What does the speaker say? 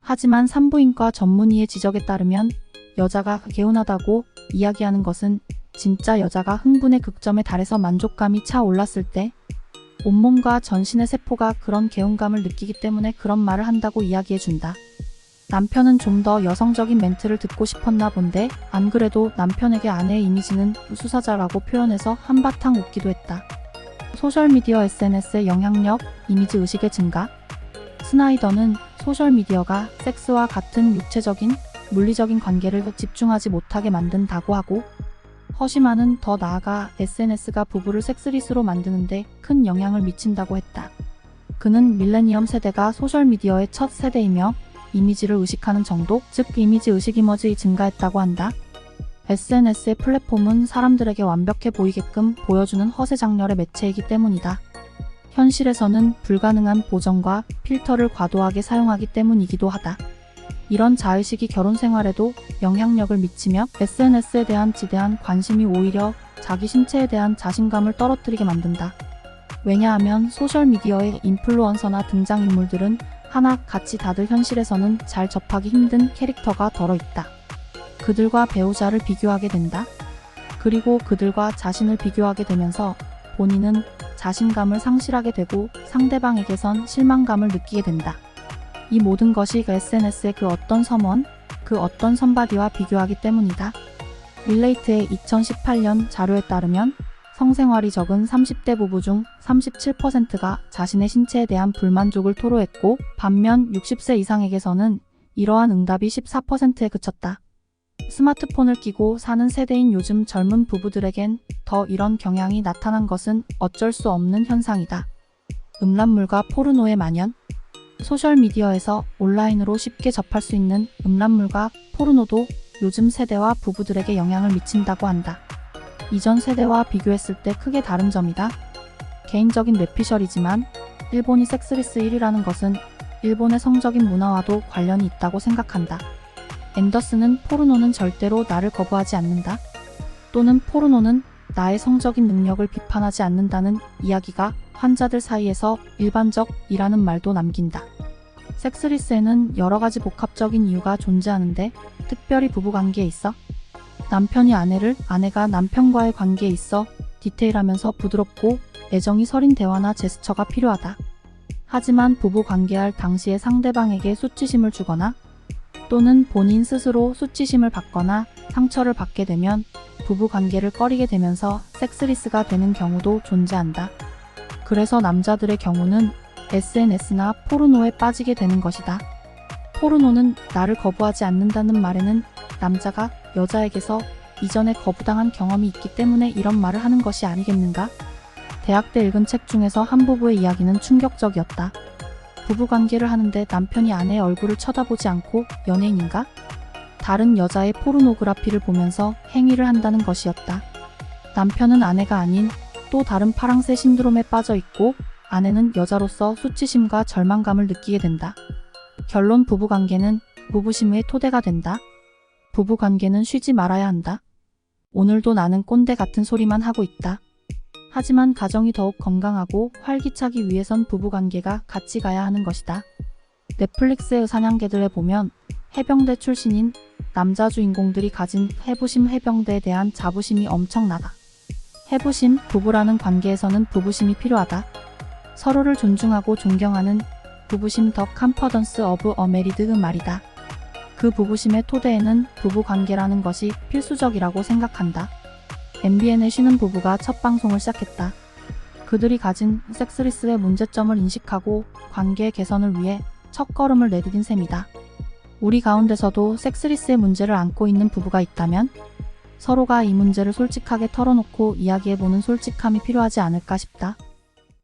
하지만 산부인과 전문의의 지적에 따르면 여자가 개운하다고 이야기하는 것은 진짜 여자가 흥분의 극점에 달해서 만족감이 차올랐을 때 온몸과 전신의 세포가 그런 개운감을 느끼기 때문에 그런 말을 한다고 이야기해준다. 남편은 좀 더 여성적인 멘트를 듣고 싶었나 본데 안 그래도 남편에게 아내의 이미지는 수사자라고 표현해서 한바탕 웃기도 했다. 소셜미디어 SNS의 영향력, 이미지 의식의 증가. 스나이더는 소셜미디어가 섹스와 같은 육체적인, 물리적인 관계를 집중하지 못하게 만든다고 하고 허심한은 더 나아가 SNS가 부부를 섹스릿으로 만드는데 큰 영향을 미친다고 했다. 그는 밀레니엄 세대가 소셜미디어의 첫 세대이며 이미지를 의식하는 정도, 즉 이미지 의식 이머지 증가했다고 한다. SNS의 플랫폼은 사람들에게 완벽해 보이게끔 보여주는 허세 장렬의 매체이기 때문이다. 현실에서는 불가능한 보정과 필터를 과도하게 사용하기 때문이기도 하다. 이런 자의식이 결혼 생활에도 영향력을 미치며 SNS에 대한 지대한 관심이 오히려 자기 신체에 대한 자신감을 떨어뜨리게 만든다. 왜냐하면 소셜미디어의 인플루언서나 등장인물들은 하나같이 다들 현실에서는 잘 접하기 힘든 캐릭터가 덜어있다. 그들과 배우자를 비교하게 된다. 그리고 그들과 자신을 비교하게 되면서 본인은 자신감을 상실하게 되고 상대방에게선 실망감을 느끼게 된다. 이 모든 것이 SNS의 그 어떤 섬원, 그 어떤 선바디와 비교하기 때문이다. 릴레이트의 2018년 자료에 따르면 성생활이 적은 30대 부부 중 37%가 자신의 신체에 대한 불만족을 토로했고 반면 60세 이상에게서는 이러한 응답이 14%에 그쳤다. 스마트폰을 끼고 사는 세대인 요즘 젊은 부부들에겐 더 이런 경향이 나타난 것은 어쩔 수 없는 현상이다. 음란물과 포르노의 만연. 소셜미디어에서 온라인으로 쉽게 접할 수 있는 음란물과 포르노도 요즘 세대와 부부들에게 영향을 미친다고 한다. 이전 세대와 비교했을 때 크게 다른 점이다. 개인적인 뇌피셜이지만 일본이 섹스리스 1위라는 것은 일본의 성적인 문화와도 관련이 있다고 생각한다. 앤더슨은 포르노는 절대로 나를 거부하지 않는다. 또는 포르노는 나의 성적인 능력을 비판하지 않는다는 이야기가 환자들 사이에서 일반적이라는 말도 남긴다. 섹스리스에는 여러 가지 복합적인 이유가 존재하는데 특별히 부부관계에 있어 남편이 아내를, 아내가 남편과의 관계에 있어 디테일하면서 부드럽고 애정이 서린 대화나 제스처가 필요하다. 하지만 부부 관계할 당시에 상대방에게 수치심을 주거나 또는 본인 스스로 수치심을 받거나 상처를 받게 되면 부부 관계를 꺼리게 되면서 섹스리스가 되는 경우도 존재한다. 그래서 남자들의 경우는 SNS나 포르노에 빠지게 되는 것이다. 포르노는 나를 거부하지 않는다는 말에는 남자가 여자에게서 이전에 거부당한 경험이 있기 때문에 이런 말을 하는 것이 아니겠는가? 대학 때 읽은 책 중에서 한 부부의 이야기는 충격적이었다. 부부관계를 하는데 남편이 아내의 얼굴을 쳐다보지 않고 연예인인가? 다른 여자의 포르노그라피를 보면서 행위를 한다는 것이었다. 남편은 아내가 아닌 또 다른 파랑새 신드롬에 빠져 있고 아내는 여자로서 수치심과 절망감을 느끼게 된다. 결론 부부관계는 부부심의 토대가 된다. 부부관계는 쉬지 말아야 한다. 오늘도 나는 꼰대 같은 소리만 하고 있다. 하지만 가정이 더욱 건강하고 활기차기 위해선 부부관계가 같이 가야 하는 것이다. 넷플릭스의 사냥개들에 보면 해병대 출신인 남자 주인공들이 가진 해부심 해병대에 대한 자부심이 엄청나다. 해부심, 부부라는 관계에서는 부부심이 필요하다. 서로를 존중하고 존경하는 부부심 더 컴퍼던스 오브 어 메리드 말이다. 그 부부심의 토대에는 부부관계라는 것이 필수적이라고 생각한다. MBN의 쉬는 부부가 첫 방송을 시작했다. 그들이 가진 섹스리스의 문제점을 인식하고 관계 개선을 위해 첫걸음을 내디딘 셈이다. 우리 가운데서도 섹스리스의 문제를 안고 있는 부부가 있다면 서로가 이 문제를 솔직하게 털어놓고 이야기해보는 솔직함이 필요하지 않을까 싶다.